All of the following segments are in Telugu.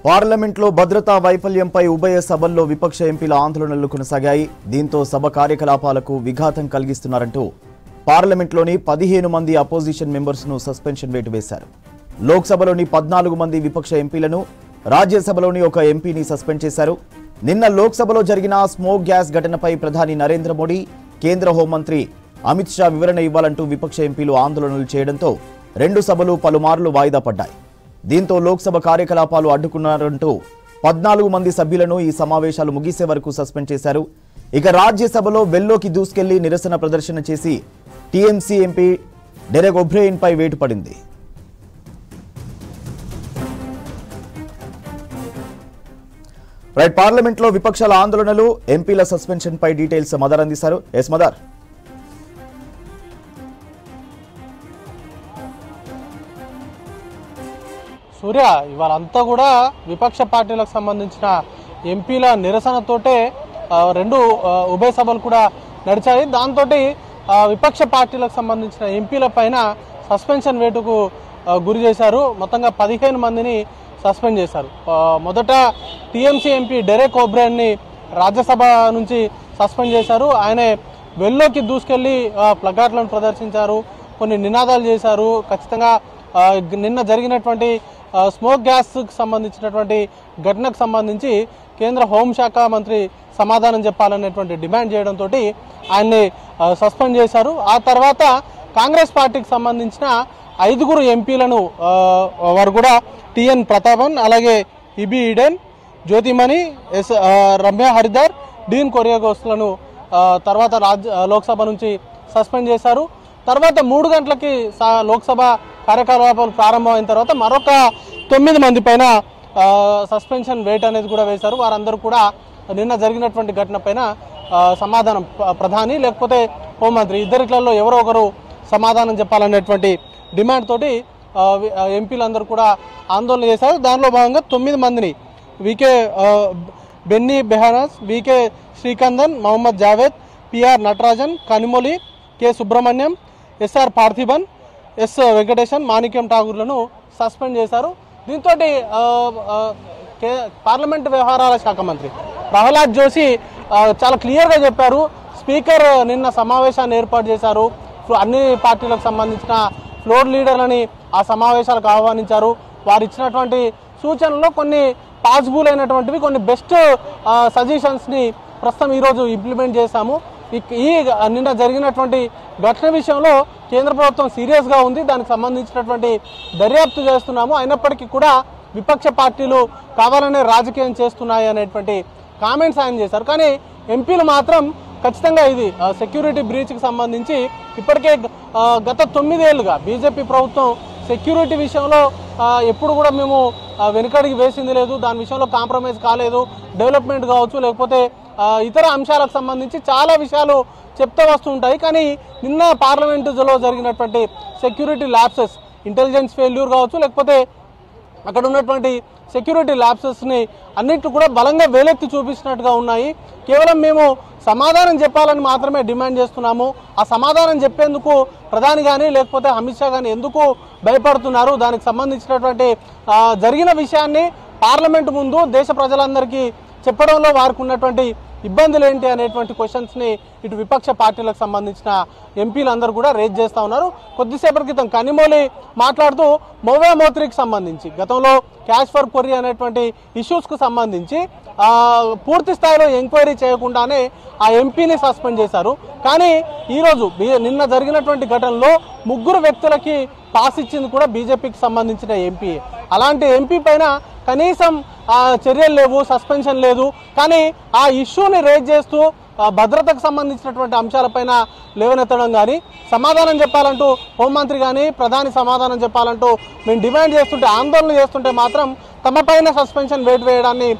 పార్లమెంట్లో భద్రతా వైఫల్యంపై ఉభయ సభల్లో విపక్ష ఎంపీల ఆందోళనలు కొనసాగాయి. దీంతో సభ కార్యకలాపాలకు విఘాతం కలిగిస్తున్నారంటూ పార్లమెంట్లోని 15 మంది అపోజిషన్ మెంబర్స్ను సస్పెన్షన్ వేటు వేశారు. లోక్సభలోని 14 మంది విపక్ష ఎంపీలను, రాజ్యసభలోని ఒక ఎంపీని సస్పెండ్ చేశారు. నిన్న లోక్సభలో జరిగిన స్మోక్ గ్యాస్ ఘటనపై ప్రధాని నరేంద్ర మోడీ, కేంద్ర హోంమంత్రి అమిత్ షా వివరణ ఇవ్వాలంటూ విపక్ష ఎంపీలు ఆందోళనలు చేయడంతో 2 సభలు పలుమార్లు వాయిదా పడ్డాయి. దీంతో లోక్సభ కార్యకలాపాలు అడ్డుకున్నారంటూ 14 మంది సభ్యులను ఈ సమావేశాలు ముగిసే వరకు సస్పెండ్ చేశారు. ఇక రాజ్యసభలో వెల్లోకి దూసుకెళ్లి నిరసన ప్రదర్శన చేసి టీఎంసీ ఎంపీ డెరెక్ ఒబ్రెయిన్ పై వేటు పడింది. పార్లమెంట్లో విపక్షాల ఆందోళనలు, ఎంపీల సస్పెన్షన్ పై డీటెయిల్స్ మదర్ అందిస్తారు. ఎస్ మదర్. సూర్య, ఇవాళంతా కూడా విపక్ష పార్టీలకు సంబంధించిన ఎంపీల నిరసనతోటే 2 ఉభయ సభలు కూడా నడిచాయి. దాంతో విపక్ష పార్టీలకు సంబంధించిన ఎంపీల పైన సస్పెన్షన్ వేటుకు గురి చేశారు. మొత్తంగా 15 మందిని సస్పెండ్ చేశారు. మొదట టీఎంసీ ఎంపీ డెరెక్ ఒబ్రెయిన్ని రాజ్యసభ నుంచి సస్పెండ్ చేశారు. ఆయన వెల్లోకి దూసుకెళ్లి ప్లకార్డులను ప్రదర్శించారు, కొన్ని నినాదాలు చేశారు. ఖచ్చితంగా నిన్న జరిగినటువంటి స్మోక్ గ్యాస్కి సంబంధించినటువంటి ఘటనకు సంబంధించి కేంద్ర హోంశాఖ మంత్రి సమాధానం చెప్పాలనేటువంటి డిమాండ్ చేయడంతో ఆయన్ని సస్పెండ్ చేశారు. ఆ తర్వాత కాంగ్రెస్ పార్టీకి సంబంధించిన 5 ఎంపీలను వారు కూడా టిఎన్ ప్రతాపన్, అలాగే ఇబి ఈడెన్, జ్యోతిమణి, రమ్య హరిదార్, డీన్ కొరియాగోస్లను తర్వాత లోక్సభ నుంచి సస్పెండ్ చేశారు. తర్వాత 3 గంటలకి లోక్సభ కార్యకలాపాలు ప్రారంభమైన తర్వాత మరొక 9 మంది పైన సస్పెన్షన్ వేట్ అనేది కూడా వేశారు. వారందరూ కూడా నిన్న జరిగినటువంటి ఘటన పైన సమాధానం, ప్రధాని లేకపోతే హోంమంత్రి ఇద్దరిట్లలో ఎవరో ఒకరు సమాధానం చెప్పాలనేటువంటి డిమాండ్ తోటి ఎంపీలందరూ కూడా ఆందోళన చేశారు. దానిలో భాగంగా 9 మందిని Benny Behanan, VK Sreekandan, Mohammad Javed, PR Natarajan, Kanimozhi, K Subrahmanyam, SR Parthiban, S Venkatesan, Manickam ఠాగూర్లను సస్పెండ్ చేశారు. దీంతో పార్లమెంటు వ్యవహారాల శాఖ మంత్రి ప్రహ్లాద్ జోషి చాలా క్లియర్గా చెప్పారు. స్పీకర్ నిన్న సమావేశాన్ని ఏర్పాటు చేశారు. అన్ని పార్టీలకు సంబంధించిన ఫ్లోర్ లీడర్లని ఆ సమావేశాలకు ఆహ్వానించారు. వారు ఇచ్చినటువంటి సూచనల్లో కొన్ని పాసిబుల్ అయినటువంటివి, కొన్ని బెస్ట్ సజెషన్స్ని ప్రస్తుతం ఈరోజు ఇంప్లిమెంట్ చేశాము. ఈ నిన్న జరిగినటువంటి ఘటన విషయంలో కేంద్ర ప్రభుత్వం సీరియస్గా ఉంది. దానికి సంబంధించినటువంటి దర్యాప్తు చేస్తున్నాము. అయినప్పటికీ కూడా విపక్ష పార్టీలు కావాలనే రాజకీయం చేస్తున్నాయి అనేటువంటి కామెంట్స్ ఆయన చేశారు. కానీ ఎంపీలు మాత్రం ఖచ్చితంగా ఇది సెక్యూరిటీ బ్రీచ్కి సంబంధించి ఇప్పటికే గత 9 ఏళ్లుగా బీజేపీ ప్రభుత్వం సెక్యూరిటీ విషయంలో ఎప్పుడు కూడా మేము వెనుకడికి వేసింది లేదు. దాని విషయంలో కాంప్రమైజ్ కాలేదు. డెవలప్మెంట్ కావచ్చు, లేకపోతే ఇతర అంశాలకు సంబంధించి చాలా విషయాలు చెప్తూ వస్తుంటాయి. కానీ నిన్న పార్లమెంటులో జరిగినటువంటి సెక్యూరిటీ ల్యాప్సెస్, ఇంటెలిజెన్స్ ఫెయిల్యూర్ కావచ్చు, లేకపోతే అక్కడ ఉన్నటువంటి సెక్యూరిటీ ల్యాప్సెస్ని అన్నిటి కూడా బలంగా వేలెత్తి చూపించినట్టుగా ఉన్నాయి. కేవలం మేము సమాధానం చెప్పాలని మాత్రమే డిమాండ్ చేస్తున్నాము. ఆ సమాధానం చెప్పేందుకు ప్రధాని కానీ లేకపోతే అమిత్ షా కానీ ఎందుకు భయపడుతున్నారు? దానికి సంబంధించినటువంటి జరిగిన విషయాన్ని పార్లమెంటు ముందు దేశ ప్రజలందరికీ చెప్పడంలో వారికి ఉన్నటువంటి ఇబ్బందులు ఏంటి అనేటువంటి క్వశ్చన్స్ని ఇటు విపక్ష పార్టీలకు సంబంధించిన ఎంపీలందరూ కూడా రేజ్ చేస్తూ ఉన్నారు. కొద్దిసేపటి క్రితం కనిమొలి మాట్లాడుతూ మోవే మోత్రికి సంబంధించి గతంలో క్యాష్ ఫర్ కొరియా అనేటువంటి ఇష్యూస్కు సంబంధించి పూర్తి స్థాయిలో ఎంక్వైరీ చేయకుండానే ఆ ఎంపీని సస్పెండ్ చేశారు. కానీ ఈరోజు నిన్న జరిగినటువంటి ఘటనలో 3 వ్యక్తులకి పాస్ ఇచ్చింది కూడా బీజేపీకి సంబంధించిన ఎంపీ. అలాంటి ఎంపీ పైన కనీసం చర్యలు లేవు, సస్పెన్షన్ లేదు. కానీ ఆ ఇష్యూని రేజ్ చేస్తూ భద్రతకు సంబంధించినటువంటి అంశాలపైన లేవనెత్తడం కానీ, సమాధానం చెప్పాలంటూ హోంమంత్రి కానీ ప్రధాని సమాధానం చెప్పాలంటూ మేము డిమాండ్ చేస్తుంటే, ఆందోళన చేస్తుంటే మాత్రం తమపైన సస్పెన్షన్ వేటు వేయడాన్ని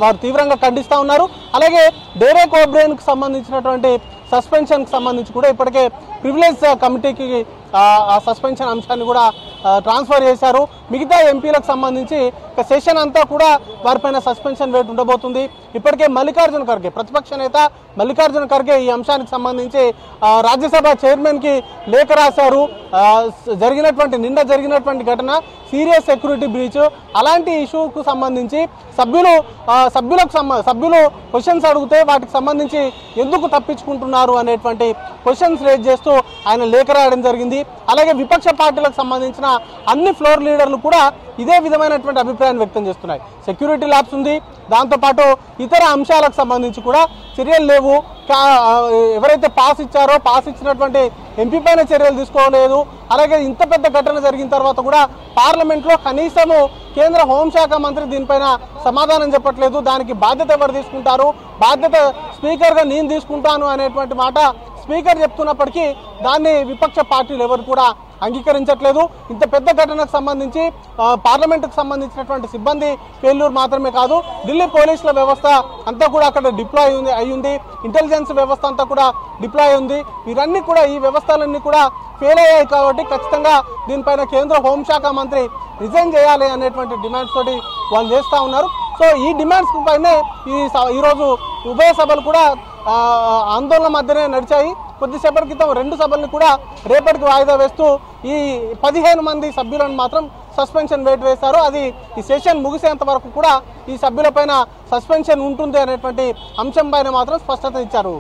వారు తీవ్రంగా ఖండిస్తూ ఉన్నారు. అలాగే డెరెక్ ఒబ్రెయిన్కి సంబంధించినటువంటి సస్పెన్షన్కి సంబంధించి కూడా ఇప్పటికే ప్రివిలేజ్ కమిటీకి ఆ సస్పెన్షన్ అంశాన్ని కూడా ట్రాన్స్ఫర్ చేశారు. మిగతా ఎంపీలకు సంబంధించి సెషన్ అంతా కూడా వారిపైన సస్పెన్షన్ వేటు ఉండబోతుంది. ఇప్పటికే మల్లికార్జున ఖర్గే ప్రతిపక్ష నేత మల్లికార్జున ఖర్గే ఈ అంశానికి సంబంధించి రాజ్యసభ చైర్మన్ కి లేఖ రాశారు. నిన్న జరిగినటువంటి ఘటన సీరియస్ సెక్యూరిటీ బ్రీచ్, అలాంటి ఇష్యూకు సంబంధించి సభ్యులు క్వశ్చన్స్ అడిగితే వాటికి సంబంధించి ఎందుకు తప్పించుకుంటున్నారు అనేటువంటి క్వశ్చన్స్ రేజ్ చేస్తూ ఆయన లేఖ రాయడం జరిగింది. అలాగే విపక్ష పార్టీలకు సంబంధించిన అన్ని ఫ్లోర్ లీడర్లు కూడా ఇదే విధమైనటువంటి అభిప్రాయాన్ని వ్యక్తం చేస్తున్నాయి. సెక్యూరిటీ ల్యాబ్స్ ఉంది, దాంతోపాటు ఇతర అంశాలకు సంబంధించి కూడా చర్యలు లేవు. ఎవరైతే పాస్ ఇచ్చారో పాస్ ఇచ్చినటువంటి ఎంపీ పైన చర్యలు తీసుకోలేదు. అలాగే ఇంత పెద్ద ఘటన జరిగిన తర్వాత కూడా పార్లమెంట్లో కనీసము కేంద్ర హోంశాఖ మంత్రి దీనిపైన సమాధానం చెప్పట్లేదు. దానికి బాధ్యత ఎవరు తీసుకుంటారు? బాధ్యత స్పీకర్గా నేను తీసుకుంటాను అనేటువంటి మాట స్పీకర్ చెప్తున్నప్పటికీ దాన్ని విపక్ష పార్టీలు ఎవరు కూడా అంగీకరించట్లేదు. ఇంత పెద్ద ఘటనకు సంబంధించి పార్లమెంటుకు సంబంధించినటువంటి సిబ్బంది ఫెయిల్యూర్ మాత్రమే కాదు, ఢిల్లీ పోలీసుల వ్యవస్థ అంతా కూడా అక్కడ డిప్లాయ్ అయ్యింది, ఇంటెలిజెన్స్ వ్యవస్థ అంతా కూడా డిప్లాయ్ ఉంది. వీరన్నీ కూడా ఈ వ్యవస్థలన్నీ కూడా ఫెయిల్ అయ్యాయి. కాబట్టి ఖచ్చితంగా దీనిపైన కేంద్ర హోంశాఖ మంత్రి రిజైన్ చేయాలి అనేటువంటి డిమాండ్స్ తోటి వాళ్ళు చేస్తూ ఉన్నారు. సో ఈ డిమాండ్స్ పైనే ఈరోజు ఉభయ సభలు కూడా ఆందోళన మధ్యనే నడిచాయి. కొద్దిసేపటి క్రితం 2 సభల్ని కూడా రేపటికి వాయిదా వేస్తూ ఈ 15 మంది సభ్యులను మాత్రం సస్పెన్షన్ వేటు వేశారు. అది ఈ సెషన్ ముగిసేంత వరకు కూడా ఈ సభ్యులపైన సస్పెన్షన్ ఉంటుంది అనేటువంటి అంశం పైన మాత్రం స్పష్టత ఇచ్చారు.